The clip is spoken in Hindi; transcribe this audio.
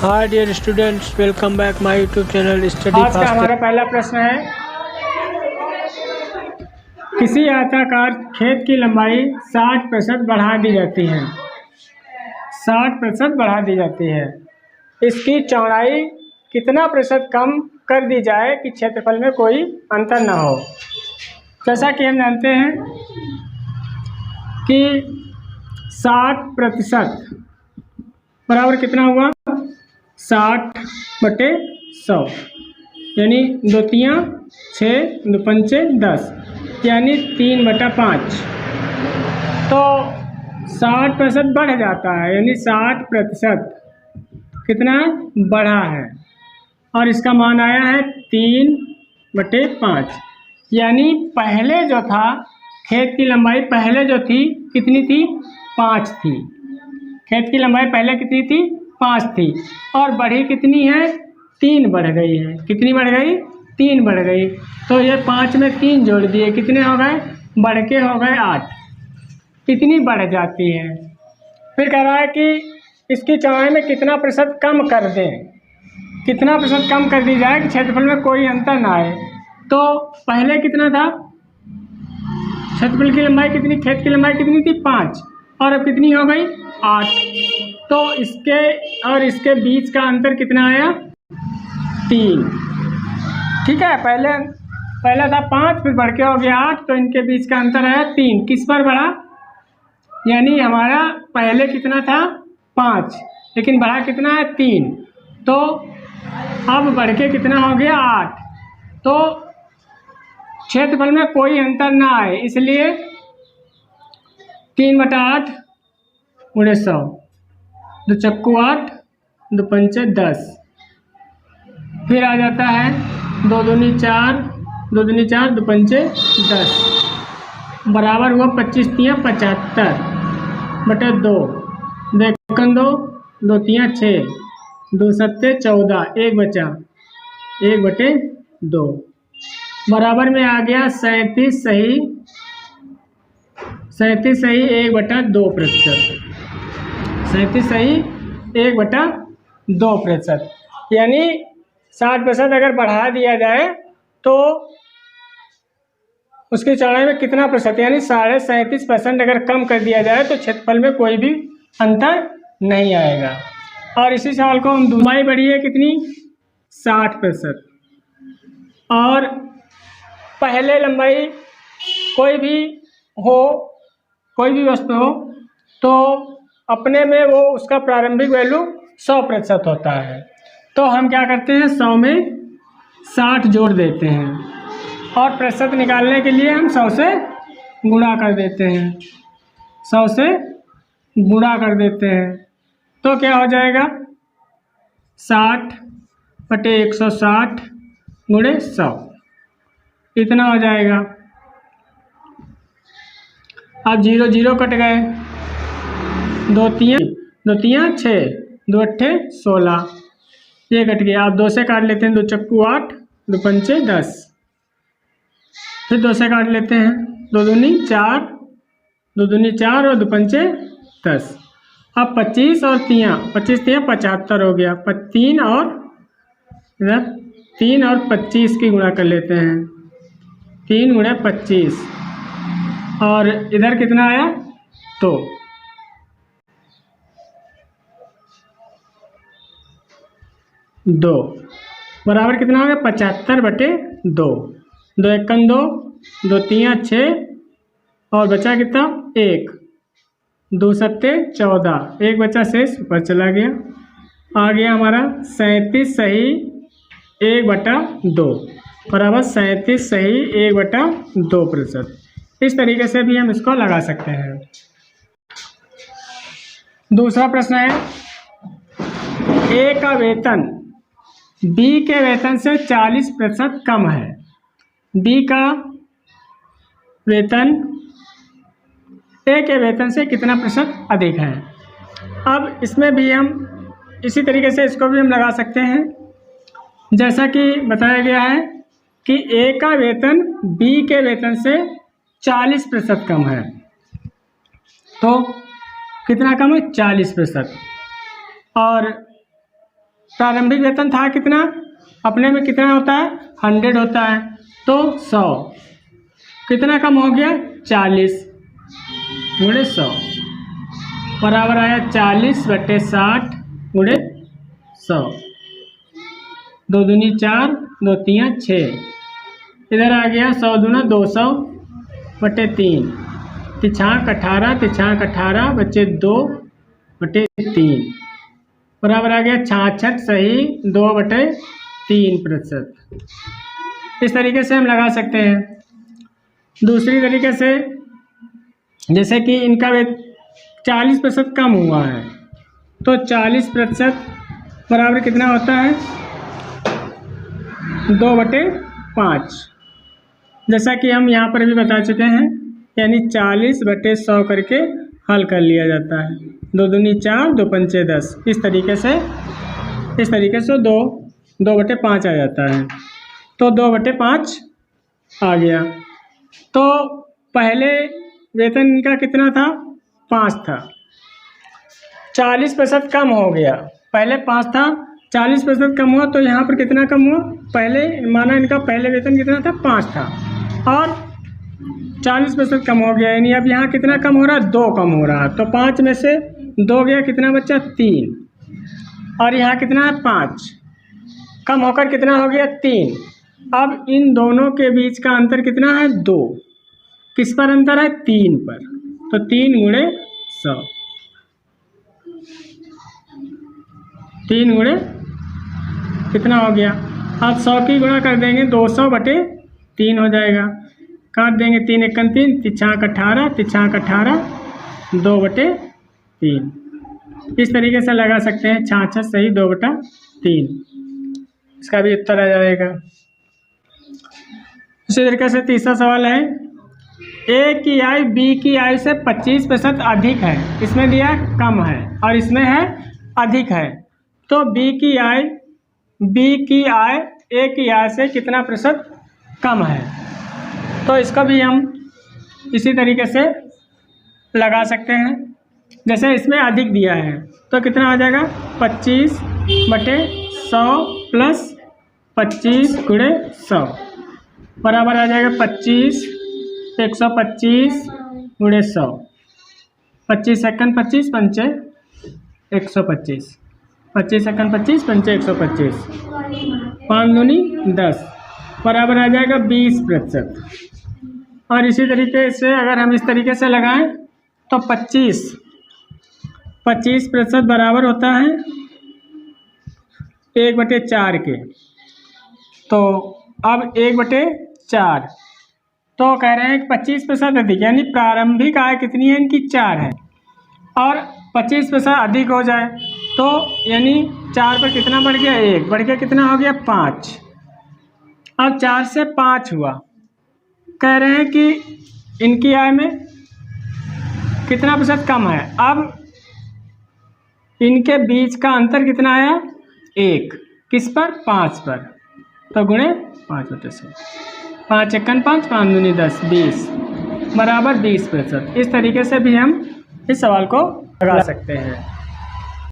Hi dear students, welcome back my YouTube channel study आज का हमारा पहला प्रश्न है, किसी आयताकार खेत की लंबाई 60% बढ़ा दी जाती है। 60% बढ़ा दी जाती है। इसकी चौड़ाई कितना प्रतिशत कम कर दी जाए कि क्षेत्रफल में कोई अंतर न हो। जैसा कि हम जानते हैं कि 60% बराबर कितना हुआ, 60/100 यानी 2 तियाँ 6, 2 पंचे 10 यानी 3/5। तो 60% बढ़ जाता है यानी 60% कितना बढ़ा है और इसका मान आया है 3/5। यानी पहले जो था खेत की लंबाई पहले जो थी कितनी थी, 5 थी। खेत की लंबाई पहले कितनी थी, 5 थी और बढ़ी कितनी है, 3 बढ़ गई है। कितनी बढ़ गई, 3 बढ़ गई। तो ये 5 में 3 जोड़ दिए, कितने हो गए, बढ़ के हो गए 8। कितनी बढ़ जाती है। फिर कह रहा है कि इसकी चौड़ाई में कितना प्रतिशत कम कर दें, कितना प्रतिशत कम कर दी जाए कि क्षेत्रफल में कोई अंतर ना आए। तो पहले कितना था, क्षेत्रफल की लंबाई कितनी, खेत की लंबाई कितनी थी, 5 और अब कितनी हो गई, 8। तो इसके और इसके बीच का अंतर कितना आया, 3। ठीक है, पहला था 5 फिर बढ़ के हो गया 8, तो इनके बीच का अंतर आया 3। किस पर बढ़ा, यानी हमारा पहले कितना था 5 लेकिन बढ़ा कितना है 3, तो अब बढ़ के कितना हो गया 8। तो क्षेत्रफल में कोई अंतर ना आए इसलिए 3/8 × 100, 2 चक्कू 8, 2 पंचे 10। फिर आ जाता है 2 दूनी 4, 2 दूनी 4, 2 पंचे 10 बराबर हुआ 25 तियाँ 75/2। 2 एकम 2, 2 तियाँ 6, 2 सत्ते 14, 1 बचा 1/2 बराबर में आ गया 37 सही 1/2%। 37 सही 1/2%। यानी 60% अगर बढ़ा दिया जाए तो उसकी चौड़ाई में कितना प्रतिशत यानी 37.5% अगर कम कर दिया जाए तो क्षेत्रफल में कोई भी अंतर नहीं आएगा। और इसी सवाल को हम लंबाई बढ़ी है कितनी, 60% और पहले लंबाई कोई भी वस्तु हो तो अपने में वो उसका प्रारंभिक वैल्यू 100% होता है। तो हम क्या करते हैं 100 में 60 जोड़ देते हैं और प्रतिशत निकालने के लिए हम 100 से गुणा कर देते हैं, 100 से गुणा कर देते हैं। तो क्या हो जाएगा 60/160 × 100 इतना हो जाएगा। अब 0 0 कट गए, 2 तियाँ 6, 2 अट्ठे 16 ये कट गया। अब 2 से काट लेते हैं, 2 चक्कू 8, 2 पंचे 10। फिर 2 से काट लेते हैं, 2 दूनी 4, 2 दूनी 4 और 2 पंचे 10। अब 25 और 25 तियाँ 75 हो गया। 3 और इधर 3 और 25 की गुणा कर लेते हैं, 3 × 25 और इधर कितना आया, तो 2 बराबर कितना हो गया 75/2। 2 एकम 2, 2 तियाँ 6 और बचा कितना 1, 2 सत्ते 14, 1 बचा शेष ऊपर चला गया। आ गया हमारा 37 सही 1/2 बराबर 37 सही 1/2%। इस तरीके से भी हम इसको लगा सकते हैं। दूसरा प्रश्न है, ए का वेतन बी के वेतन से 40% कम है। बी का वेतन ए के वेतन से कितना प्रतिशत अधिक है। अब इसमें भी हम इसी तरीके से इसको भी हम लगा सकते हैं, जैसा कि बताया गया है कि ए का वेतन बी के वेतन से 40% कम है। तो कितना कम है, 40%। और प्रारंभिक वेतन था कितना, अपने में कितना होता है 100 होता है, तो 100 कितना कम हो गया 40 गुणे 100 बराबर आया 40/60 गुणे 100। 2 दूनी 4, 2 तियाँ 6, इधर आ गया 100 दूना 200/3, तिछाक 18, तिछाक 18 बच्चे 2/3 बराबर आ गया 66 सही 2/3%। इस तरीके से हम लगा सकते हैं। दूसरी तरीके से जैसे कि इनका 40% कम हुआ है, तो 40% बराबर कितना होता है 2/5, जैसा कि हम यहाँ पर भी बता चुके हैं, यानी 40/100 करके हल कर लिया जाता है। 2 दूनी 4, 2 पंचे 10, इस तरीके से 2/5 आ जाता है। तो 2/5 आ गया। तो पहले वेतन इनका कितना था 5 था, 40% कम हो गया, पहले 5 था 40% कम हुआ, तो यहाँ पर कितना कम हुआ, पहले माना इनका पहले वेतन कितना था 5 था और 40% कम हो गया, यानी अब यहाँ कितना कम हो रहा है 2 कम हो रहा है, तो 5 में से 2 गया, कितना बचा 3, और यहाँ कितना है 5 कम होकर कितना हो गया 3। अब इन दोनों के बीच का अंतर कितना है 2, किस पर अंतर है 3 पर, तो 3 गुणे 100, 3 गुणे कितना हो गया, अब 100 की गुणा कर देंगे 200/3 हो जाएगा, काट देंगे 3 × 3, तिछाक 18, तिछाक 18 2/3, इस तरीके से लगा सकते हैं 66 सही 2/3, इसका भी उत्तर आ जाएगा। इसी तरीके से तीसरा सवाल है, ए की आय बी की आय से 25% अधिक है, इसमें दिया कम है और इसमें है अधिक है, तो बी की आय ए की आय से कितना प्रतिशत कम है, तो इसका भी हम इसी तरीके से लगा सकते हैं। जैसे इसमें अधिक दिया है तो कितना आ जाएगा 25/100 प्लस 25 गुणे 100 बराबर आ जाएगा 125 गुणे 100, 25 सेकंड 25 पंचे 125, 25 सेकंड 25 पंचे 125, 5 दूनी 10 बराबर आ जाएगा 20%। और इसी तरीके से अगर हम इस तरीके से लगाएं तो 25% बराबर होता है 1/4 के, तो अब 1/4 तो कह रहे हैं कि 25% अधिक, यानी प्रारंभिक आय कितनी है इनकी 4 है और 25% अधिक हो जाए तो यानी 4 पर कितना बढ़ गया 1, बढ़ गया कितना हो गया 5, अब 4 से 5 हुआ, कह रहे हैं कि इनकी आय में कितना प्रतिशत कम है। अब इनके बीच का अंतर कितना आया 1, किस पर 5 पर, तो गुणे 5/100, 5 × 5, 5 दूनी 10, 20 बराबर 20%। इस तरीके से भी हम इस सवाल को लगा सकते हैं।